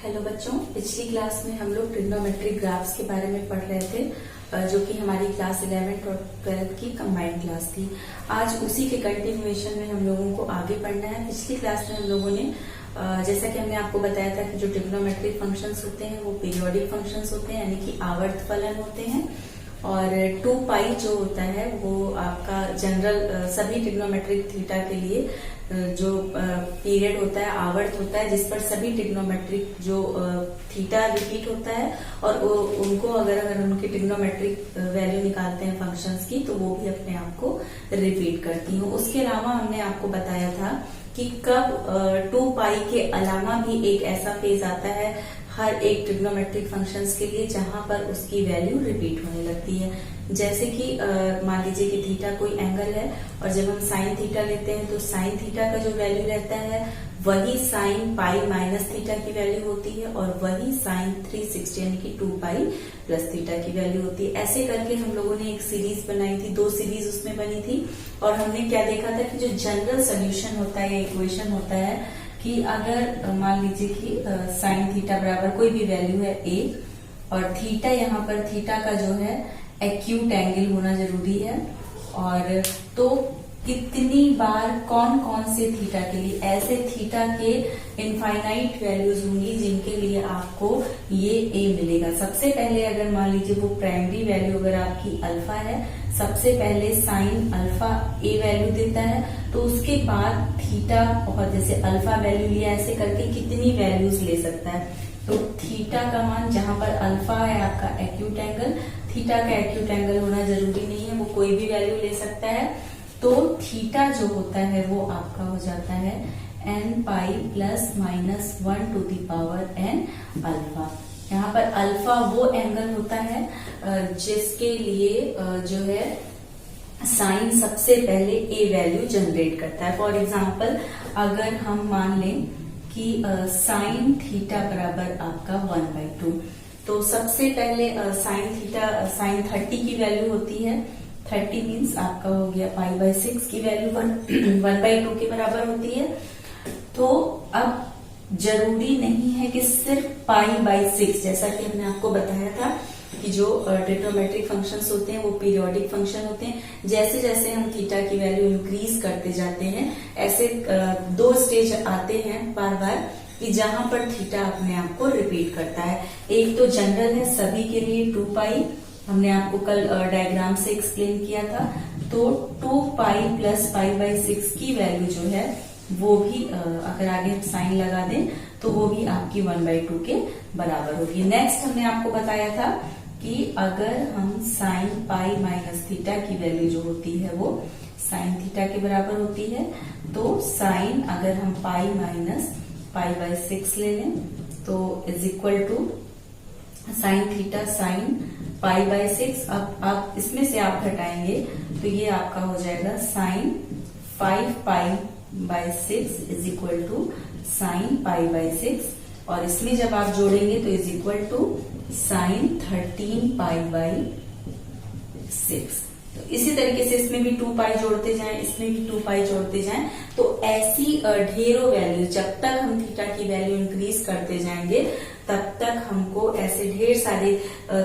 Hello बच्चों, पिछली class में हम लोग ट्रिग्नोमेट्रिक ग्राफ्स के बारे में पढ़ रहे थे, जो कि हमारी क्लास 11th और 12th की कंबाइंड क्लास थी। आज उसी के कंटिन्यूएशन में हम लोगों को आगे पढ़ना है। पिछली क्लास में हम लोगों ने जैसा कि हमने आपको बताया था कि जो ट्रिग्नोमेट्रिक फंक्शंस होते हैं वो पीरियोडिक फंक्शंस होते हैं, यानी कि आवर्त फलन होते हैं। और 2 पाई जो होता है वो आपका जनरल सभी ट्रिग्नोमेट्रिक थीटा के लिए जो पीरियड होता है, आवर्त होता है, जिस पर सभी ट्रिग्नोमेट्रिक जो थीटा रिपीट होता है और उनको अगर उनकी ट्रिग्नोमेट्रिक वैल्यू निकालते हैं फंक्शंस की, तो वो भी अपने आप को रिपीट करती हूँ। उसके अलावा हमने आपको बताया था कि कब 2 पाई के अलावा भी एक ऐसा फेज आता है हर एक ट्रिग्नोमेट्रिक फंक्शंस के लिए जहां पर उसकी वैल्यू रिपीट होने लगती है। जैसे कि मान लीजिए कि थीटा कोई एंगल है और जब हम साइन थीटा लेते हैं तो साइन थीटा का जो वैल्यू रहता है वही साइन पाई माइनस थीटा की वैल्यू होती है और वही साइन 360 यानी कि 2 पाई प्लस थीटा की वैल्यू होती है। ऐसे करके हम लोगों ने एक सीरीज बनाई थी, 2 सीरीज उसमें बनी थी। और हमने क्या देखा था कि जो जनरल सोल्यूशन होता है, इक्वेशन होता है कि अगर मान लीजिए कि साइन थीटा बराबर कोई भी वैल्यू है a और थीटा, यहाँ पर थीटा का जो है एक्यूट एंगल होना जरूरी है। और तो कितनी बार कौन कौन से थीटा के लिए, ऐसे थीटा के इनफाइनाइट वैल्यूज होंगी जिनके लिए आपको ये a मिलेगा। सबसे पहले अगर मान लीजिए वो प्राइमरी वैल्यू अगर आपकी अल्फा है, सबसे पहले साइन अल्फा a वैल्यू देता है, तो उसके बाद थीटा और जैसे अल्फा वैल्यू लिया, ऐसे करके कितनी वैल्यूज ले सकता है। तो थीटा का मान जहां पर अल्फा है आपका एक्यूट एंगल, थीटा का एक्यूट एंगल होना जरूरी नहीं है, वो कोई भी वैल्यू ले सकता है। तो थीटा जो होता है वो आपका हो जाता है n pi plus minus 1 to the power n alpha. यहाँ पर अल्फा वो एंगल होता है जिसके लिए जो है साइन सबसे पहले a वैल्यू जनरेट करता है। फॉर एग्जाम्पल अगर हम मान लें कि साइन थीटा बराबर आपका 1/2, तो सबसे पहले साइन थीटा साइन 30 की वैल्यू होती है। 30 मीन्स आपका हो गया π/6 की वैल्यू 1/2 के बराबर होती है। तो अब जरूरी नहीं है कि सिर्फ π/6, जैसा कि हमने आपको बताया था कि जो ट्रिग्नोमेट्रिक फंक्शंस होते हैं वो पीरियोडिक फंक्शन होते हैं। जैसे जैसे हम थीटा की वैल्यू इंक्रीज करते जाते हैं, ऐसे 2 स्टेज आते हैं बार बार कि जहां पर थीटा अपने आप को रिपीट करता है। एक तो जनरल है सभी के लिए 2 पाई, हमने आपको कल डायग्राम से एक्सप्लेन किया था। तो 2 पाई प्लस π/6 की वैल्यू जो है वो भी अगर आगे हम साइन लगा दें तो वो भी आपकी 1/2 के बराबर होगी। नेक्स्ट हमने आपको बताया था कि अगर हम साइन पाई माइनस थीटा की वैल्यू जो होती है वो साइन थीटा के बराबर होती है, तो साइन अगर हम पाई माइनस π/6 ले लें तो is equal to sine theta sine π/6। अब आप इसमें से आप घटाएंगे तो ये आपका हो जाएगा sine 5 π/6 is equal to sine π/6, और इसमें जब आप जोड़ेंगे तो इज इक्वल टू साइन 13 π/6। तो इसी तरीके से इसमें भी 2 पाई जोड़ते जाएं, इसमें भी 2 पाई जोड़ते जाएं। तो ऐसी ढेरों वैल्यू, जब तक हम थीटा की वैल्यू इंक्रीज करते जाएंगे तब तक हमको ऐसे ढेर सारे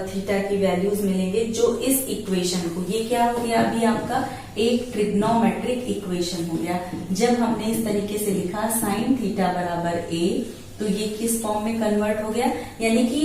थीटा की वैल्यूज मिलेंगे जो इस इक्वेशन को, ये क्या हो गया अभी आपका एक ट्रिग्नोमेट्रिक इक्वेशन हो गया। जब हमने इस तरीके से लिखा साइन थीटा बराबर a, तो ये किस फॉर्म में कन्वर्ट हो गया, यानी कि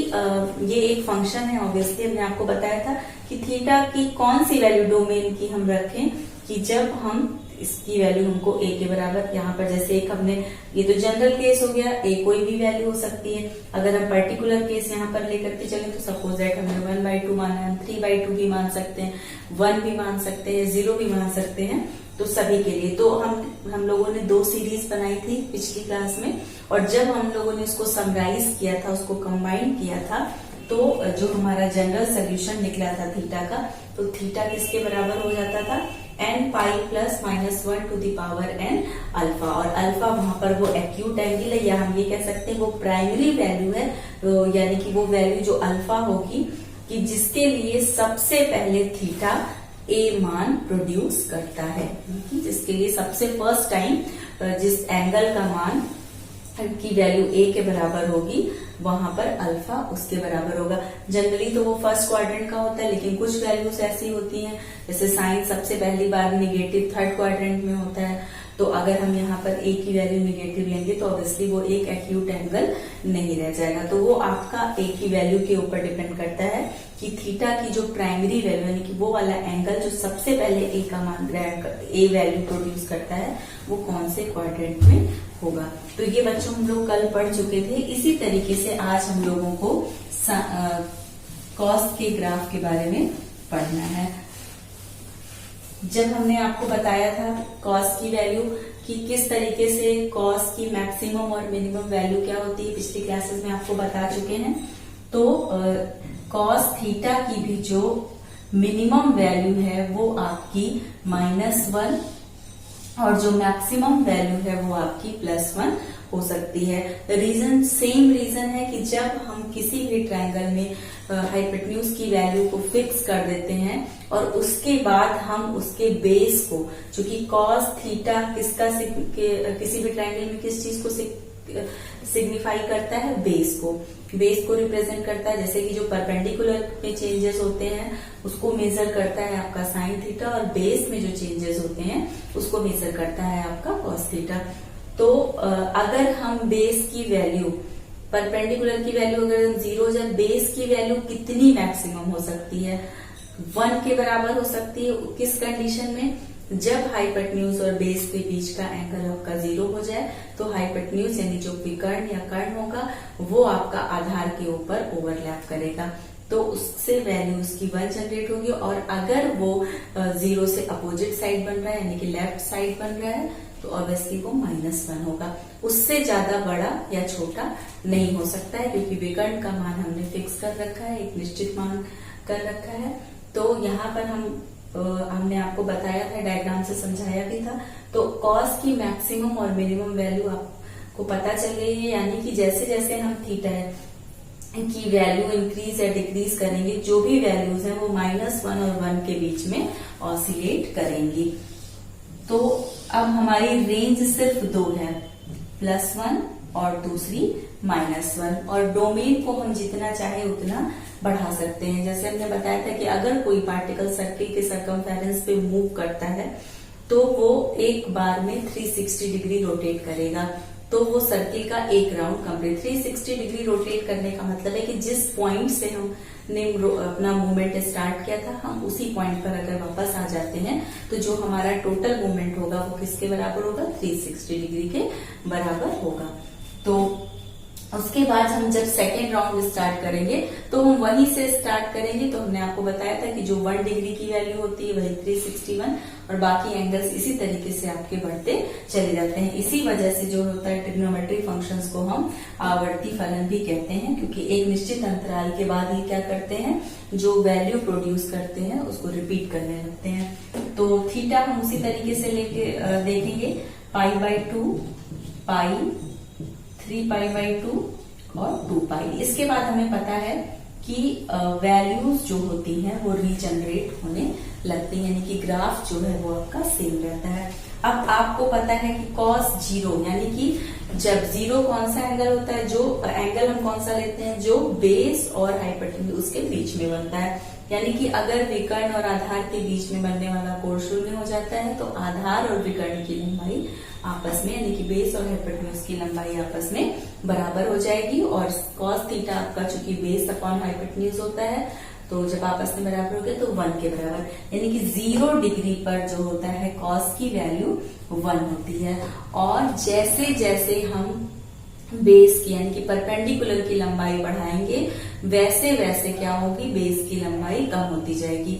ये एक फंक्शन है। ऑब्वियसली हमने आपको बताया था कि थीटा की कौन सी वैल्यू डोमेन की हम रखें कि जब हम इसकी वैल्यू हमको a के बराबर, यहाँ पर जैसे एक हमने, ये तो जनरल केस हो गया, a कोई भी वैल्यू हो सकती है। अगर हम पर्टिकुलर केस यहाँ पर लेकर के चलें तो सपोज दैट हमने 1/2 माना है, हम 3/2 भी मान सकते हैं, 1 भी मान सकते हैं, 0 भी मान सकते हैं, तो सभी के लिए। तो हम लोगों ने 2 सीरीज बनाई थी पिछली क्लास में, और जब हम लोगों ने उसको समराइज किया था, उसको कंबाइन किया था, तो जो हमारा जनरल सोल्यूशन निकला था थीटा का, तो थीटा किसके बराबर हो जाता था n pi plus minus 1 to the power n alpha. और अल्फा वहां पर वो एक्यूट एंगल है, या हम ये कह सकते हैं वो प्राइमरी वैल्यू है, तो यानी कि वो वैल्यू जो अल्फा होगी कि जिसके लिए सबसे पहले थीटा a मान प्रोड्यूस करता है, जिसके लिए सबसे फर्स्ट टाइम जिस एंगल का मान की वैल्यू a के बराबर होगी, वहां पर अल्फा उसके बराबर होगा। जनरली तो वो फर्स्ट क्वाड्रेंट का होता है, लेकिन कुछ वैल्यूज ऐसी होती हैं, जैसे साइन सबसे पहली बार निगेटिव थर्ड क्वाड्रेंट में होता है, तो अगर हम यहाँ पर a की वैल्यू निगेटिव लेंगे तो ऑब्वियसली वो एक एक्यूट एंगल नहीं रह जाएगा। तो वो आपका a की वैल्यू के ऊपर डिपेंड करता है कि थीटा की जो प्राइमरी वैल्यू यानी कि वो वाला एंगल जो सबसे पहले a का मान a वैल्यू प्रोड्यूस करता है वो कौन से क्वाड्रेंट में होगा। तो ये बच्चों हम लोग कल पढ़ चुके थे। इसी तरीके से आज हम लोगों को कॉस के ग्राफ के बारे में पढ़ना है। जब हमने आपको बताया था कॉस की वैल्यू कि किस तरीके से कॉस की मैक्सिमम और मिनिमम वैल्यू क्या होती है, पिछली क्लासेस में आपको बता चुके हैं। तो कॉस थीटा की भी जो मिनिमम वैल्यू है वो आपकी -1 और जो मैक्सिमम वैल्यू है वो आपकी +1 हो सकती है। सेम रीजन है कि जब हम किसी भी ट्रायंगल में हाइपोटेन्यूज की वैल्यू को फिक्स कर देते हैं और उसके बाद हम उसके बेस को, चूंकि कॉस थीटा किसी भी ट्रायंगल में किस चीज को सिग्निफाई करता है, बेस को रिप्रेजेंट करता है। जैसे कि जो परपेंडिकुलर में चेंजेस होते हैं उसको मेजर करता है आपका साइन थीटा, और बेस में जो चेंजेस होते हैं उसको मेजर करता है आपका कॉस थीटा। तो अगर हम बेस की वैल्यू, परपेंडिकुलर की वैल्यू अगर 0 जाए, बेस की वैल्यू कितनी मैक्सिमम हो सकती है, 1 के बराबर हो सकती है। किस कंडीशन में, जब हाइपोटेन्यूज और बेस के बीच का एंगल आपका 0 हो जाए, तो हाइपोटेन्यूज यानी जो विकर्ण या कर्ण होगा वो आपका आधार के ऊपर ओवरलैप करेगा, तो उससे वैल्यू उसकी 1 जनरेट होगी। और अगर वो 0 से अपोजिट साइड बन रहा है यानी कि लेफ्ट साइड बन रहा है तो ऑब्वियसली वो -1 होगा। उससे ज्यादा बड़ा या छोटा नहीं हो सकता है, क्योंकि विकर्ण का मान हमने फिक्स कर रखा है, एक निश्चित मान कर रखा है। तो यहाँ पर हमने आपको बताया था, डायग्राम से समझाया भी था। तो कॉस की मैक्सिमम और मिनिमम वैल्यू आपको पता चल गई है, यानी कि जैसे जैसे हम थीटा की वैल्यू इंक्रीज या डिक्रीज करेंगे, जो भी वैल्यूज हैं वो -1 और 1 के बीच में ऑसिलेट करेंगी। तो अब हमारी रेंज सिर्फ 2 है, +1 और दूसरी -1, और डोमेन को हम जितना चाहे उतना बढ़ा सकते हैं। जैसे हमने बताया था कि अगर कोई पार्टिकल सर्किल के सरकमफेरेंस पे मूव करता है तो वो एक बार में 360 डिग्री रोटेट करेगा, तो वो सर्किल का एक राउंड कंप्लीट। 360 डिग्री रोटेट करने का मतलब है कि जिस पॉइंट से हमने अपना मूवमेंट स्टार्ट किया था, हम उसी पॉइंट पर अगर वापस आ जाते हैं तो जो हमारा टोटल मूवमेंट होगा वो किसके बराबर होगा, 360 डिग्री के बराबर होगा। तो उसके बाद हम जब सेकेंड राउंड स्टार्ट करेंगे तो हम वहीं से स्टार्ट करेंगे। तो हमने आपको बताया था कि जो 1 डिग्री की वैल्यू होती है वही 361, और बाकी एंगल्स इसी तरीके से आपके बढ़ते चले जाते हैं। इसी वजह से जो होता है ट्रिग्नोमेट्री फंक्शंस को हम आवर्ती फलन भी कहते हैं, क्योंकि एक निश्चित अंतराल के बाद ही क्या करते हैं, जो वैल्यू प्रोड्यूस करते हैं उसको रिपीट करने लगते हैं। तो थीटा हम उसी तरीके से लेके देखेंगे, π/2, पाई, 3π/2 और 2π। इसके बाद हमें पता है कि वैल्यूज जो होती हैं वो रीजनरेट होने लगती हैं, यानी कि ग्राफ जो है वो आपका सेम रहता है। अब आपको पता है कि cos 0 यानी कि जब 0 कौन सा एंगल होता है, जो एंगल हम कौन सा लेते हैं, जो बेस और हाइपोटेन्यूज उसके बीच में बनता है। यानी कि अगर विकर्ण और आधार के बीच में बनने वाला कोण 0 हो जाता है तो आधार और विकर्ण की लंबाई आपस में, यानी कि बेस और हाइपोटेन्यूज की लंबाई आपस में बराबर हो जाएगी। और cos थीटा आपका चूंकि बेस अपॉन हाइपोटेन्यूज होता है, तो जब आपस में बराबर हो गया तो 1 के बराबर, यानी कि 0 डिग्री पर जो होता है cos की वैल्यू 1 होती है। और जैसे जैसे हम बेस की यानी कि परपेंडिकुलर की लंबाई बढ़ाएंगे वैसे वैसे क्या होगी, बेस की लंबाई कम होती जाएगी।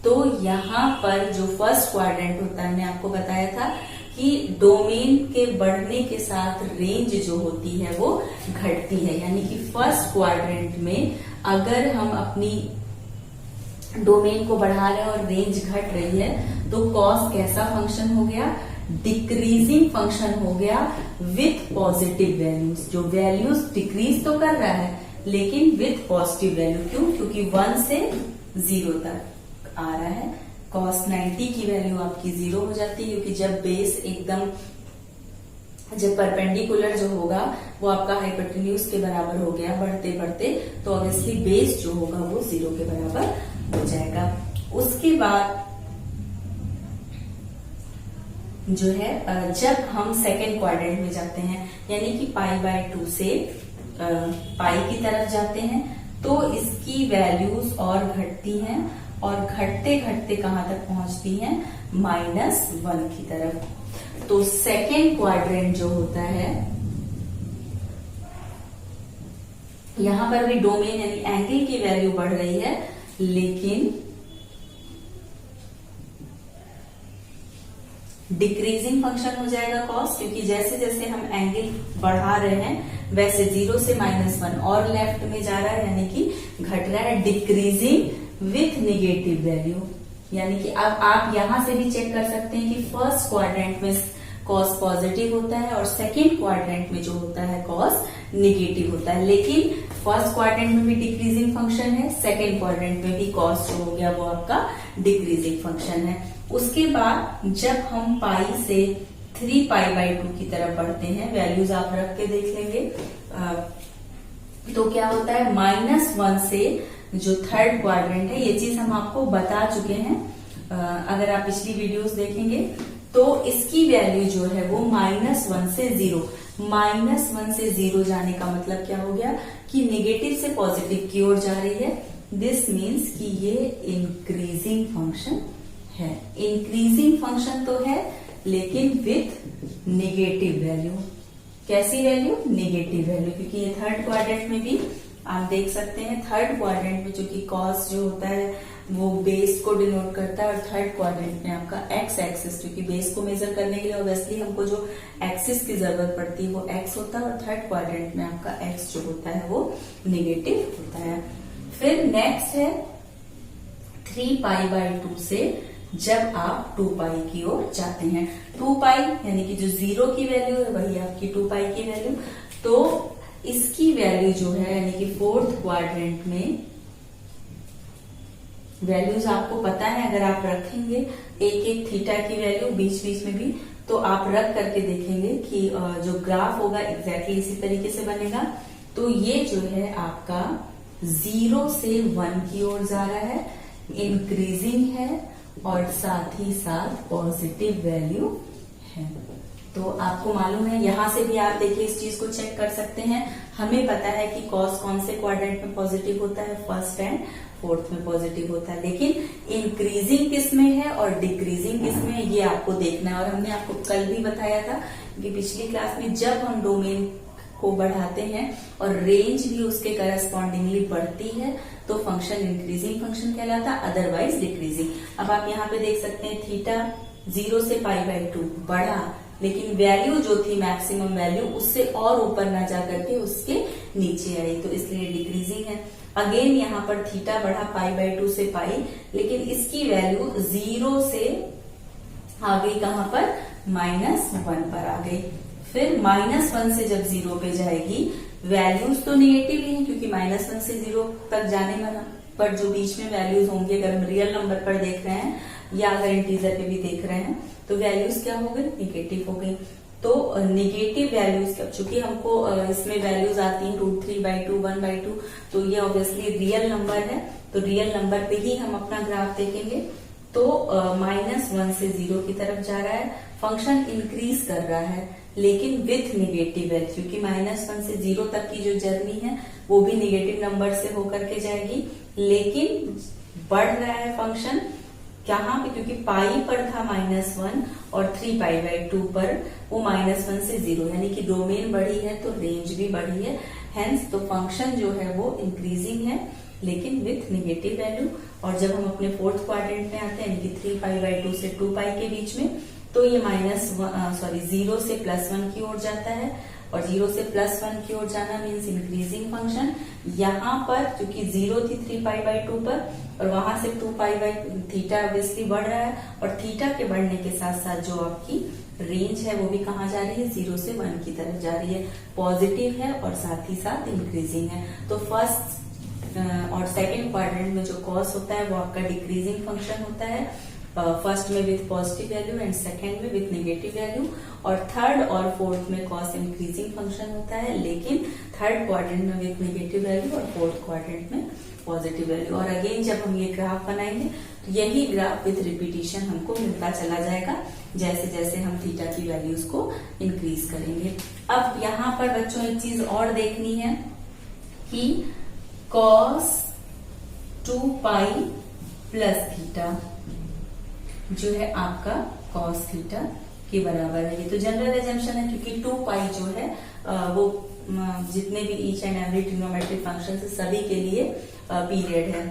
तो यहाँ पर जो फर्स्ट क्वाड्रेंट होता है, मैंने आपको बताया था कि डोमेन के बढ़ने के साथ रेंज जो होती है वो घटती है। यानी कि फर्स्ट क्वाड्रेंट में अगर हम अपनी डोमेन को बढ़ा रहे हैं और रेंज घट रही है तो कॉस कैसा फंक्शन हो गया, डिक्रीजिंग फंक्शन हो गया विथ पॉजिटिव वैल्यूज। जो वैल्यूज डिक्रीज तो कर रहा है लेकिन विथ पॉजिटिव वैल्यू, क्यों, क्योंकि 1 से 0 तक आ रहा है। cos 90 की वैल्यू आपकी 0 हो जाती है, क्योंकि जब बेस एकदम जब परपेंडिकुलर जो होगा वो आपका हाइपोटेन्यूज के बराबर हो गया बढ़ते बढ़ते, तो ऑब्वियसली बेस जो होगा वो 0 के बराबर हो जाएगा। उसके बाद जो है जब हम सेकेंड क्वाड्रेंट में जाते हैं, यानी कि π/2 से पाई की तरफ जाते हैं, तो इसकी वैल्यूज और घटती हैं और घटते घटते कहां तक पहुंचती हैं, -1 की तरफ। तो सेकेंड क्वाड्रेंट जो होता है, यहां पर भी डोमेन यानी एंगल की वैल्यू बढ़ रही है, लेकिन डिक्रीजिंग फंक्शन हो जाएगा कॉस, क्योंकि जैसे जैसे हम एंगल बढ़ा रहे हैं वैसे 0 से -1 और लेफ्ट में जा रहा है, यानी कि घट रहा है, डिक्रीजिंग विथ निगेटिव वैल्यू। यानी कि अब आप यहां से भी चेक कर सकते हैं कि फर्स्ट क्वाड्रेंट में कॉस पॉजिटिव होता है और सेकेंड क्वाड्रेंट में जो होता है कॉस निगेटिव होता है, लेकिन फर्स्ट क्वाड्रेंट में भी डिक्रीजिंग फंक्शन है, सेकेंड क्वाड्रेंट में भी कॉस जो हो गया वो आपका डिक्रीजिंग फंक्शन है। उसके बाद जब हम पाई से 3π/2 की तरफ बढ़ते हैं, वैल्यूज आप रख के देख लेंगे, तो क्या होता है, -1 से जो थर्ड क्वाड्रेंट है, ये चीज हम आपको बता चुके हैं, अगर आप पिछली वीडियोस देखेंगे तो इसकी वैल्यू जो है वो -1 से 0, -1 से 0 जाने का मतलब क्या हो गया कि निगेटिव से पॉजिटिव की ओर जा रही है। दिस मीन्स कि ये इंक्रीजिंग फंक्शन है। इंक्रीजिंग फंक्शन तो है लेकिन विथ निगेटिव वैल्यू। कैसी वैल्यू, निगेटिव वैल्यू, क्योंकि ये थर्ड क्वाड्रेंट में भी आप देख सकते हैं, थर्ड क्वाड्रेंट में चूंकि कॉस जो होता है वो बेस को डिनोट करता है, और थर्ड क्वाड्रेंट में आपका एक्स एक्सिस, क्योंकि बेस को मेजर करने के लिए ऑब्वियसली हमको जो एक्सिस की जरूरत पड़ती है वो एक्स होता है, और थर्ड क्वाड्रेंट में आपका एक्स जो होता है वो निगेटिव होता है। फिर नेक्स्ट है 3π/2 से जब आप 2π की ओर जाते हैं, 2π यानी कि जो 0 की वैल्यू है वही आपकी 2π की वैल्यू, तो इसकी वैल्यू जो है यानी कि फोर्थ क्वाड्रेंट में वैल्यूज आपको पता है, अगर आप रखेंगे एक थीटा की वैल्यू बीच बीच में भी, तो आप रख करके देखेंगे कि जो ग्राफ होगा एग्जैक्टली इसी तरीके से बनेगा। तो ये जो है आपका 0 से 1 की ओर जा रहा है, इंक्रीजिंग है और साथ ही साथ पॉजिटिव वैल्यू है। तो आपको मालूम है, यहां से भी आप देखिए इस चीज को चेक कर सकते हैं। हमें पता है कि कॉस कौन से क्वाड्रेंट में पॉजिटिव होता है, फर्स्ट एंड फोर्थ में पॉजिटिव होता है, लेकिन इंक्रीजिंग किस में है और डिक्रीजिंग किस में है ये आपको देखना है। और हमने आपको कल भी बताया था कि पिछली क्लास में जब हम डोमेन को बढ़ाते हैं और रेंज भी उसके करस्पॉन्डिंगली बढ़ती है तो फंक्शन इंक्रीजिंग फंक्शन कहलाता है, अदरवाइज डिक्रीजिंग। अब आप यहाँ पे देख सकते हैं थीटा 0 से π/2 बढ़ा, लेकिन वैल्यू जो थी मैक्सिमम वैल्यू उससे और ऊपर ना जा करके उसके नीचे आई, तो इसलिए डिक्रीजिंग है। अगेन यहाँ पर थीटा बढ़ा π/2 से पाई, लेकिन इसकी वैल्यू 0 से आ गई कहां पर, -1 पर आ गई। फिर -1 से जब 0 पे जाएगी, वैल्यूज तो निगेटिव ही है क्योंकि -1 से 0 तक जाने पर जो बीच में वैल्यूज होंगी, अगर हम रियल नंबर पर देख रहे हैं या अगर इंटीजर पे भी देख रहे हैं तो वैल्यूज क्या हो गई, निगेटिव हो गई। तो निगेटिव वैल्यूज, चूंकि हमको इसमें वैल्यूज आती हैं √3/2, 1/2, तो ये ऑब्वियसली रियल नंबर है, तो रियल नंबर पे ही हम अपना ग्राफ देखेंगे। तो -1 से 0 की तरफ जा रहा है, फंक्शन इंक्रीज कर रहा है लेकिन विथ निगेटिव वैल्यू, क्योंकि -1 से 0 तक की जो जर्नी है वो भी निगेटिव नंबर से होकर के जाएगी, लेकिन बढ़ रहा है फंक्शन कहाँ पे, क्योंकि पाई पर था -1 और 3π/2 पर वो -1 से 0, यानी कि डोमेन बढ़ी है तो रेंज भी बढ़ी है, हेंस तो फंक्शन जो है वो इंक्रीजिंग है लेकिन विथ निगेटिव वैल्यू। और जब हम अपने फोर्थ क्वाड्रेंट में आते हैं यानी कि 3π/2 से 2π के बीच में, तो ये 0 से +1 की ओर जाता है, और 0 से +1 की ओर जाना मीन्स इंक्रीजिंग फंक्शन। यहाँ पर क्योंकि 0 थी 3π/2 पर और वहां से 2π/थीटा ऑब्वियसली बढ़ रहा है, और थीटा के बढ़ने के साथ साथ जो आपकी रेंज है वो भी कहाँ जा रही है, 0 से 1 की तरफ जा रही है, पॉजिटिव है और साथ ही साथ इंक्रीजिंग है। तो फर्स्ट और सेकेंड क्वाड्रेंट में जो कॉस होता है वो आपका डिक्रीजिंग फंक्शन होता है, फर्स्ट में with positive value and second में विथ नेगेटिव वैल्यू, और थर्ड और फोर्थ में कॉस इंक्रीजिंग फंक्शन होता है, लेकिन थर्ड क्वाड्रेंट में विथ नेगेटिव वैल्यू और फोर्थ क्वाड्रेंट में पॉजिटिव वैल्यू। और अगेन जब हम ये ग्राफ बनाएंगे तो यही ग्राफ विथ रिपीटिशन हमको मिलता चला जाएगा जैसे जैसे हम थीटा की वैल्यूज को इंक्रीज करेंगे। अब यहाँ पर बच्चों एक चीज और देखनी है कि cos 2 पाई प्लस थीटा जो है आपका cos थीटा के बराबर है। ये तो जनरल एजम्पशन है क्योंकि 2 पाई जो है वो जितने भी each and every trigonometric function है सभी के लिए पीरियड है,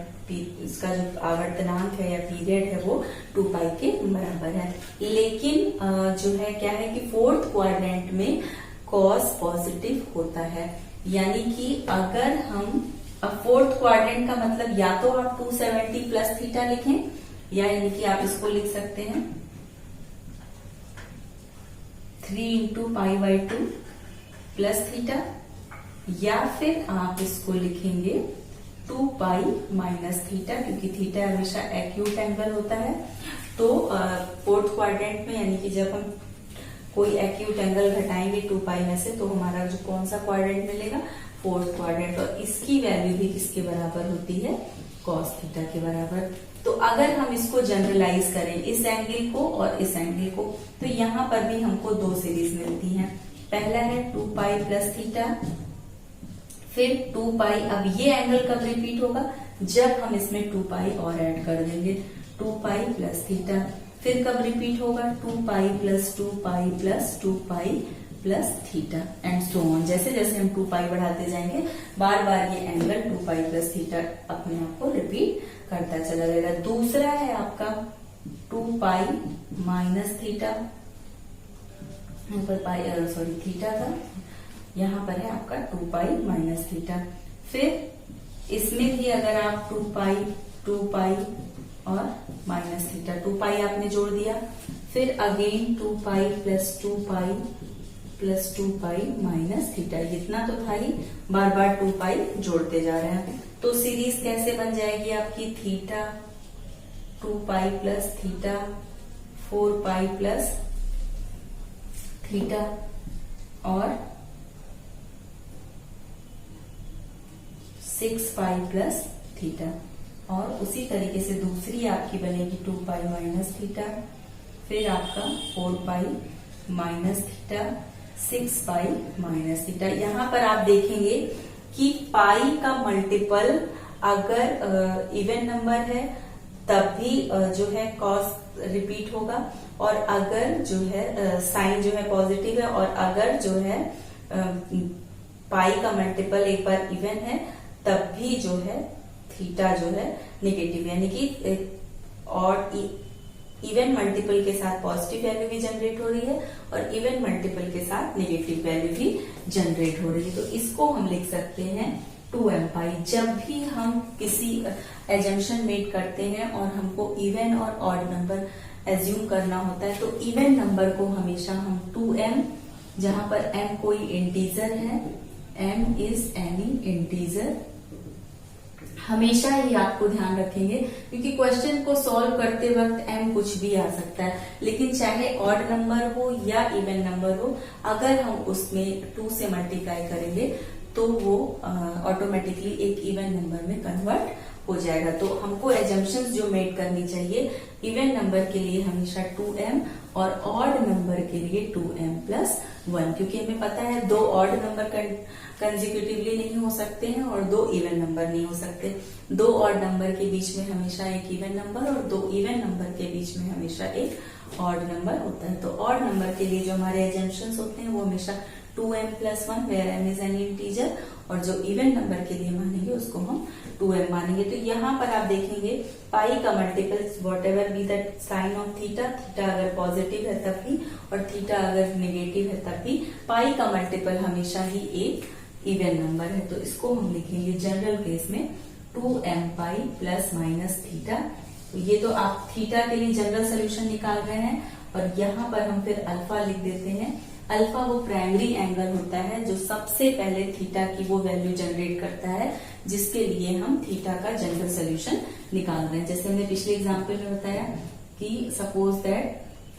इसका जो आवर्तनांक है या पीरियड है वो 2 पाई के बराबर है। लेकिन जो है क्या है कि फोर्थ क्वाड्रेंट में cos पॉजिटिव होता है, यानी कि अगर हम फोर्थ क्वाड्रेंट का मतलब या तो आप 270 प्लस थीटा लिखें, या यानी कि आप इसको लिख सकते हैं 3 into pi by 2 plus theta, या फिर आप इसको लिखेंगे 2 पाई माइनस थीटा, क्योंकि थीटा हमेशा एक्यूट एंगल होता है। तो फोर्थ क्वाड्रेंट में यानी कि जब हम कोई एक्यूट एंगल घटाएंगे 2 पाई में से तो हमारा जो कौन सा क्वाड्रेंट मिलेगा, फोर्थ क्वाड्रेंट, और इसकी वैल्यू भी किसके बराबर होती है, कॉस थीटा के बराबर। तो अगर हम इसको जनरलाइज करें इस एंगल को और इस एंगल को, तो यहाँ पर भी हमको दो सीरीज मिलती हैं। पहला है 2 पाई प्लस थीटा, फिर 2 पाई। अब ये एंगल कब रिपीट होगा, जब हम इसमें 2 पाई और ऐड कर देंगे, 2 पाई प्लस थीटा। फिर कब रिपीट होगा, 2 pi plus 2 pi plus 2 pi plus theta and so on. जैसे जैसे हम 2 पाई बढ़ाते जाएंगे बार बार ये एंगल 2 पाई प्लस थीटा अपने आप को रिपीट करता चला जाएगा। दूसरा है आपका 2 पाई माइनस थीटा, यहाँ पर पाई सॉरी थीटा था, यहाँ पर है आपका 2 पाई माइनस थीटा। फिर इसमें भी अगर आप 2 पाई और माइनस थीटा, 2 पाई आपने जोड़ दिया, फिर again 2 pi plus 2 pi plus 2 pi minus theta, इतना तो था ही, बार बार 2 पाई जोड़ते जा रहे हैं। तो सीरीज कैसे बन जाएगी आपकी, theta 2 pi plus theta 4 pi plus theta और 6 पाई प्लस थीटा। और उसी तरीके से दूसरी आपकी बनेगी 2 पाई माइनस थीटा, फिर आपका 4 pi minus theta, 6 pi minus theta. यहाँ पर आप देखेंगे कि पाई का मल्टीपल अगर इवन नंबर है तब भी जो है कॉस रिपीट होगा, और अगर जो है साइन जो है पॉजिटिव है, और अगर जो है पाई का मल्टीपल एक बार इवन है तब भी जो है थीटा जो है नेगेटिव, यानी कि और इवन मल्टीपल के साथ पॉजिटिव वैल्यू भी जनरेट हो रही है और इवन मल्टीपल के साथ नेगेटिव वैल्यू भी जनरेट हो रही है। तो इसको हम लिख सकते हैं 2m पाई। जब भी हम किसी एजम्पशन मेक करते हैं और हमको इवन और ऑड नंबर एज्यूम करना होता है तो इवन नंबर को हमेशा हम 2m, जहां पर m कोई इंटीजर है, m इज एनी इंटीजर, हमेशा ही आपको ध्यान रखेंगे, क्योंकि क्वेश्चन को सॉल्व करते वक्त m कुछ भी आ सकता है, लेकिन चाहे ऑड नंबर हो या इवन नंबर हो, अगर हम उसमें 2 से मल्टीप्लाई करेंगे तो वो ऑटोमेटिकली एक इवन नंबर में कन्वर्ट हो जाएगा। तो हमको एजम्पशंस जो मेड करनी चाहिए, इवन नंबर के लिए हमेशा 2m और ऑड नंबर के लिए 2m प्लस 1, क्योंकि हमें पता है 2 ऑड नंबर कंसेक्यूटिवली नहीं हो सकते हैं और 2 इवन नंबर नहीं हो सकते। 2 ऑड नंबर के बीच में हमेशा एक इवन नंबर और 2 इवन नंबर के बीच में हमेशा एक ऑड नंबर होता है। तो ऑड नंबर के लिए जो हमारे एजम्पशंस होते हैं वो हमेशा 2m plus 1 where m is an integer, और जो इवन नंबर के लिए मानेंगे उसको हम 2m मानेंगे। तो यहाँ पर आप देखेंगे पाई का multiple whatever be the sine of theta, theta अगर पॉजिटिव है तब भी और थीटा अगर नेगेटिव है तब भी पाई का मल्टीपल हमेशा ही एक इवन नंबर है। तो इसको हम लिखेंगे जनरल केस में 2m pi plus minus theta. तो ये तो आप थीटा के लिए जनरल सोल्यूशन निकाल रहे हैं, और यहाँ पर हम फिर अल्फा लिख देते हैं। अल्फा वो प्राइमरी एंगल होता है जो सबसे पहले थीटा की वो वैल्यू जनरेट करता है जिसके लिए हम थीटा का जनरल सोल्यूशन निकाल रहे हैं। जैसे हमने पिछले एग्जाम्पल में बताया कि सपोज दैट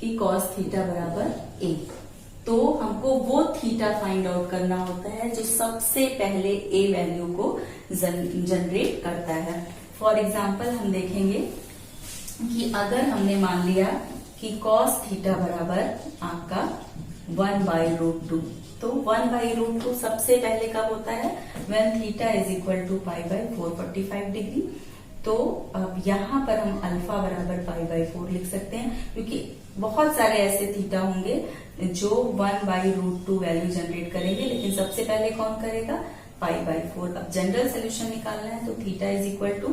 कि cos थीटा बराबर a, तो हमको वो थीटा फाइंड आउट करना होता है जो सबसे पहले a वैल्यू को जनरेट करता है। फॉर एग्जाम्पल हम देखेंगे कि अगर हमने मान लिया कि cos थीटा बराबर आपका 1/√2, तो 1/√2 सबसे पहले कब होता है, when theta is equal to π/445 degree. तो अब यहाँ पर हम अल्फा बराबर π/4 लिख सकते हैं, क्योंकि बहुत सारे ऐसे थीटा होंगे जो 1/√2 वैल्यू जनरेट करेंगे, लेकिन सबसे पहले कौन करेगा, π/4। अब जनरल सोल्यूशन निकालना है, तो theta is equal to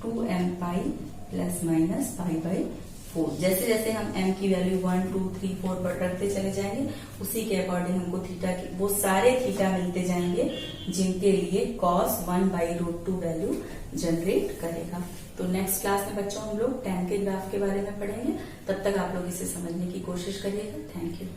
2m pi plus minus π/4। जैसे जैसे हम m की वैल्यू 1, 2, 3, 4 पर रखते चले जाएंगे, उसी के अकॉर्डिंग हमको थीटा की वो सारे थीटा मिलते जाएंगे जिनके लिए cos 1/√2 वैल्यू जनरेट करेगा। तो नेक्स्ट क्लास में बच्चों हम लोग tan के ग्राफ के बारे में पढ़ेंगे। तब तक आप लोग इसे समझने की कोशिश करिएगा। Thank you.